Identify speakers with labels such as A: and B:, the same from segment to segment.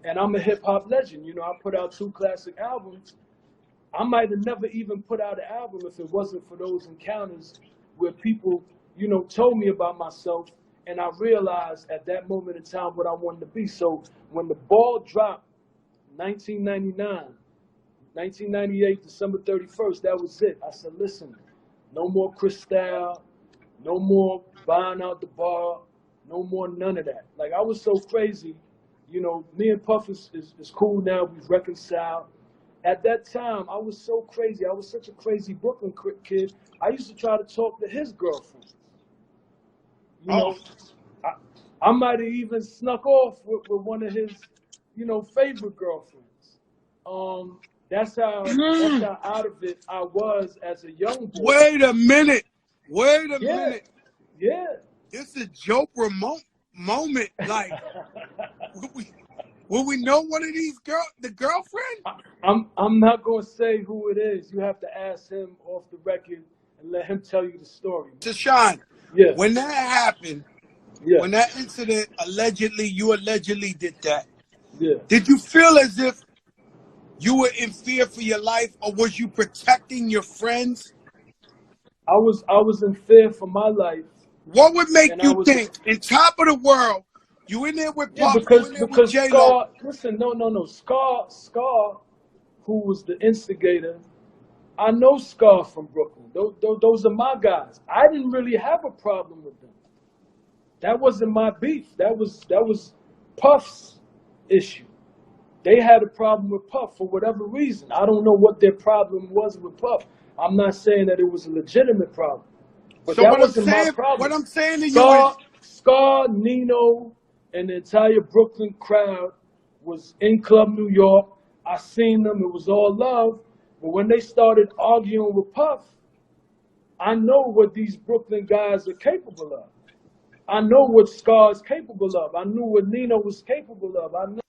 A: And I'm a hip hop legend. You know, I put out 2 classic albums. I might have never even put out an album if it wasn't for those encounters where people, you know, told me about myself, and I realized at that moment in time what I wanted to be. So when the ball dropped, 1999, 1998, December 31st, that was it. I said, listen, no more Cristal, no more buying out the bar, no more none of that. Like, I was so crazy. You know, me and Puff is cool now. We've reconciled. At that time, I was so crazy. I was such a crazy Brooklyn kid. I used to try to talk to his girlfriend. You
B: Oh,
A: know, I might have even snuck off with one of his, you know, favorite girlfriends. Um, that's how out of it I was as a young boy.
B: wait a minute. Wait a
A: Yeah,
B: minute.
A: yeah.
B: This is a joke remote moment. Like, will we know one of these the girlfriend?
A: I'm not gonna say who it is. You have to ask him off the record and let him tell you the story.
B: To Shyne,
A: Yeah,
B: when that happened,
A: yeah,
B: when that incident you allegedly did that,
A: yeah.
B: did you feel as if you were in fear for your life, or was you protecting your friends?
A: I was in fear for my life,
B: What would make
A: and I
B: you
A: was
B: think, in top of the world, you in there with
A: yeah
B: Puff, you
A: because
B: in there with
A: because
B: J Lo?
A: Scar. Listen, no. Scar, who was the instigator. I know Scar from Brooklyn. Those are my guys. I didn't really have a problem with them. That wasn't my beef. That was Puff's issue. They had a problem with Puff for whatever reason. I don't know what their problem was with Puff. I'm not saying that it was a legitimate problem, but
B: So
A: that wasn't my
B: what
A: problem.
B: I'm saying to you is,
A: Scar, Nino, and the entire Brooklyn crowd was in Club New York. I seen them. It was all love. But when they started arguing with Puff, I know what these Brooklyn guys are capable of. I know what Scar's capable of. I knew what Nino was capable of. I know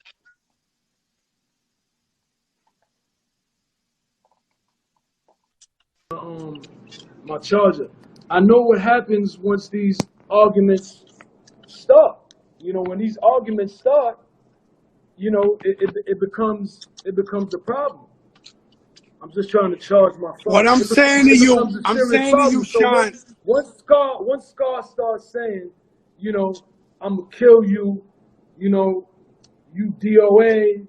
A: my charger. I know what happens once these arguments start. You know, when these arguments start, you know, it becomes a problem. I'm just trying to charge my
B: what
A: phone.
B: I'm saying to
A: It
B: you,
A: becomes a
B: I'm
A: serious
B: saying to you,
A: problem. So
B: Shyne,
A: once Scar starts saying, you know, I'm gonna kill you, you know, you DOA,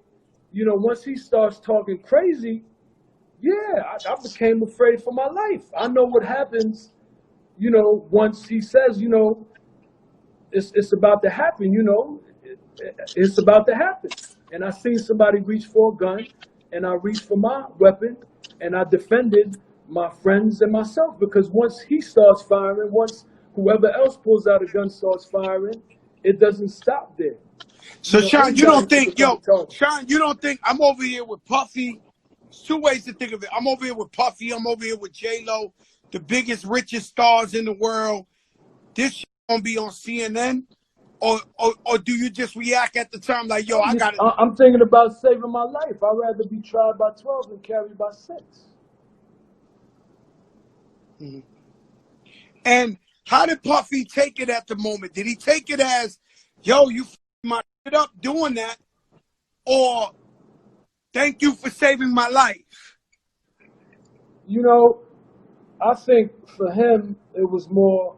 A: you know, once he starts talking crazy, yeah, I became afraid for my life. I know what happens, you know, once he says, you know, it's about to happen, you know, it's about to happen. And I seen somebody reach for a gun, and I reached for my weapon, and I defended my friends and myself, because once he starts firing, once whoever else pulls out a gun starts firing, it doesn't stop there. You
B: so
A: know,
B: Shyne, you
A: anybody
B: don't
A: can
B: think,
A: become a target.
B: Shyne, you don't think I'm over here with Puffy? There's two ways to think of it. I'm over here with Puffy. I'm over here with J Lo, the biggest, richest stars in the world. This shit gonna be on CNN, or do you just react at the time like, yo, I got it?
A: I'm thinking about saving my life. I'd rather be tried by 12 than carried by 6.
B: Mhm. And how did Puffy take it at the moment? Did he take it as, yo, you my shit up doing that, or thank you for saving my life?
A: You know, I think for him, it was more,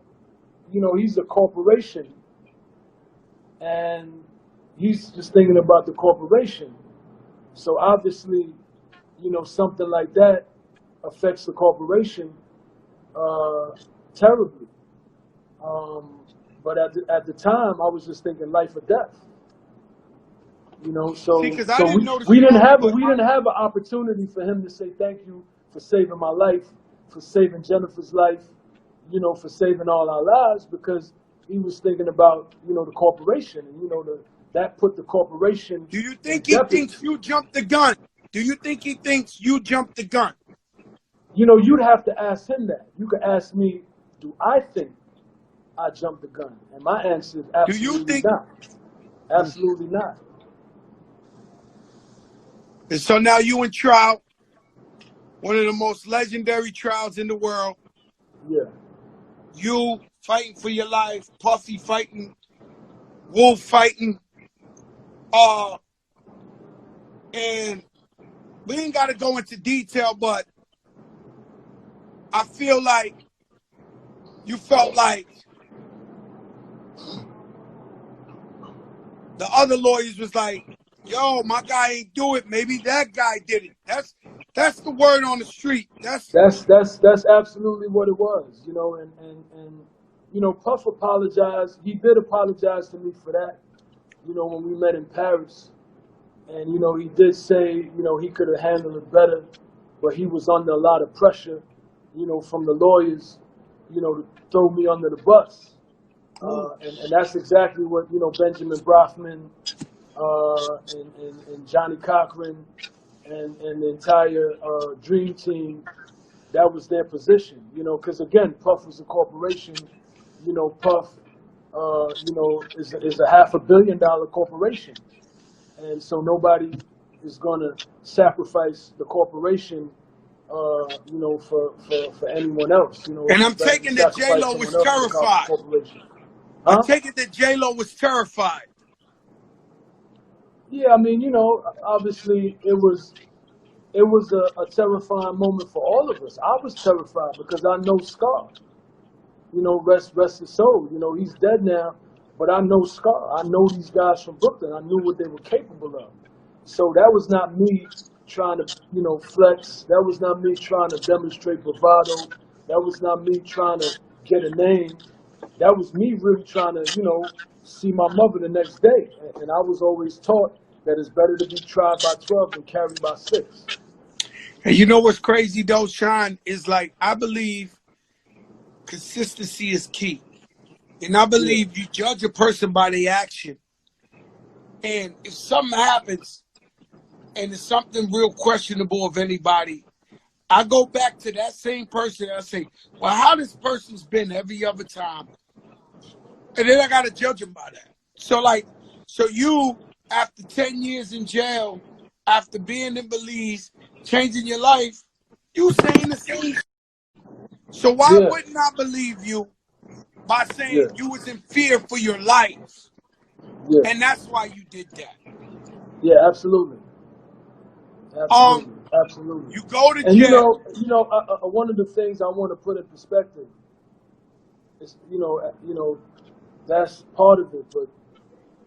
A: you know, he's a corporation, and he's just thinking about the corporation. So obviously, you know, something like that affects the corporation uh, terribly. Um, but at the time, I was just thinking life or death. You know,
B: See,
A: so
B: because I didn't know the
A: we didn't
B: story,
A: have a
B: but
A: we didn't have an opportunity for him to say thank you for saving my life, for saving Jennifer's life, you know, for saving all our lives, because he was thinking about, you know, the corporation, and you know, that put the corporation
B: do you
A: in
B: think he
A: jeopardy.
B: thinks you jumped the gun? Do you think he thinks you jumped the gun?
A: You know, you'd have to ask him that. You could ask me, do I think I jumped the gun? And my answer is
B: Do you
A: absolutely
B: think?
A: not. Absolutely not.
B: And so now you in trial, one of the most legendary trials in the world.
A: Yeah.
B: You fighting for your life, Puffy fighting, Wolf fighting. Uh, And we ain't got to go into detail, but I feel like you felt like the other lawyers was like, yo, my guy ain't do it. Maybe that guy did it. That's the word on the street.
A: That's absolutely what it was, you know, and you know, Puff apologized. He did apologize to me for that, you know, when we met in Paris. And, you know, he did say, you know, he could have handled it better, but he was under a lot of pressure, you know, from the lawyers, you know, to throw me under the bus. And that's exactly what, you know, Benjamin Brafman and Johnny Cochran and the entire Dream Team, that was their position, you know, because again, Puff was a corporation, you know, Puff, you know, is a $500 million corporation. And so nobody is going to sacrifice the corporation, you know, for anyone else. You know,
B: And I'm
A: it's better to
B: taking that
A: sacrifice
B: J-Lo was
A: someone else for the
B: terrified.
A: corporation.
B: I
A: Huh?
B: take it that J-Lo was terrified.
A: Yeah, I mean, you know, obviously it was a terrifying moment for all of us. I was terrified because I know Scar. You know, rest his soul. You know, he's dead now, but I know Scar. I know these guys from Brooklyn. I knew what they were capable of. So that was not me trying to, you know, flex. That was not me trying to demonstrate bravado. That was not me trying to get a name. That was me really trying to, you know, see my mother the next day. And I was always taught that it's better to be tried by 12 than carried by 6.
B: And you know what's crazy though, Shyne, is like I believe consistency is key. And I
A: Yeah,
B: believe you judge a person by their action. And if something happens and it's something real questionable of anybody, I go back to that same person and I say, well, how this person's been every other time. And then I got to judge them by that. So you, after 10 years in jail, after being in Belize, changing your life, you saying the same. So why
A: yeah,
B: wouldn't I believe you by
A: yeah,
B: saying you was in fear for your life?
A: yeah,
B: And that's why you did that.
A: yeah, absolutely.
B: Um,
A: Absolutely, absolutely.
B: you go to
A: And
B: jail.
A: one of the things I want to put in perspective is, that's part of it, but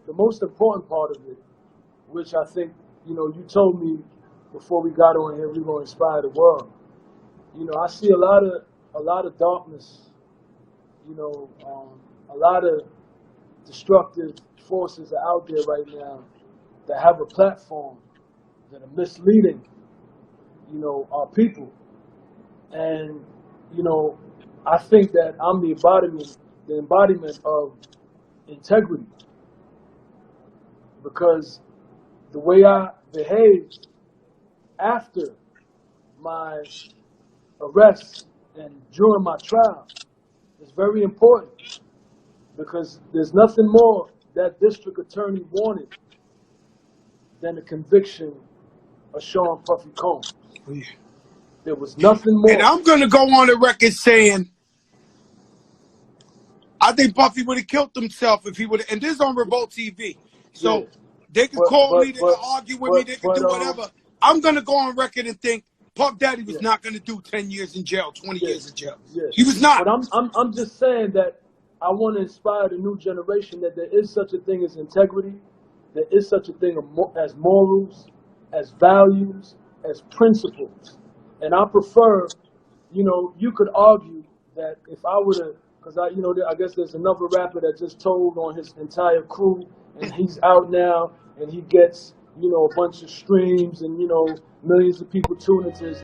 A: the most important part of it, which I think, you know, you told me before we got on here, we were going to inspire the world. You know, I see a lot of darkness. You know, a lot of destructive forces are out there right now that have a platform that are misleading, you know, our people. And, you know, I think that I'm the embodiment of integrity, because the way I behaved after my arrest and during my trial is very important, because there's nothing more that district attorney wanted than a conviction of Sean Puffy Combs. There was nothing
B: And
A: more.
B: I'm going to go on the record saying I think Puffy would have killed himself if he would have. And this is on Revolt TV.
A: Yeah,
B: So they could
A: but
B: call
A: but
B: me, they could
A: but
B: argue with me, they could
A: but
B: do whatever. I'm going to go on record and think Puff Daddy was
A: yeah,
B: not going to do 10 years in jail, 20
A: yeah,
B: years in jail.
A: yeah.
B: He was not.
A: But I'm just saying that I want to inspire the new generation that there is such a thing as integrity, there is such a thing as morals, as values, as principles. And I prefer, you know, you could argue that if I would have, because I guess there's another rapper that just told on his entire crew, and he's out now, and he gets, you know, a bunch of streams, and, you know, millions of people tune into his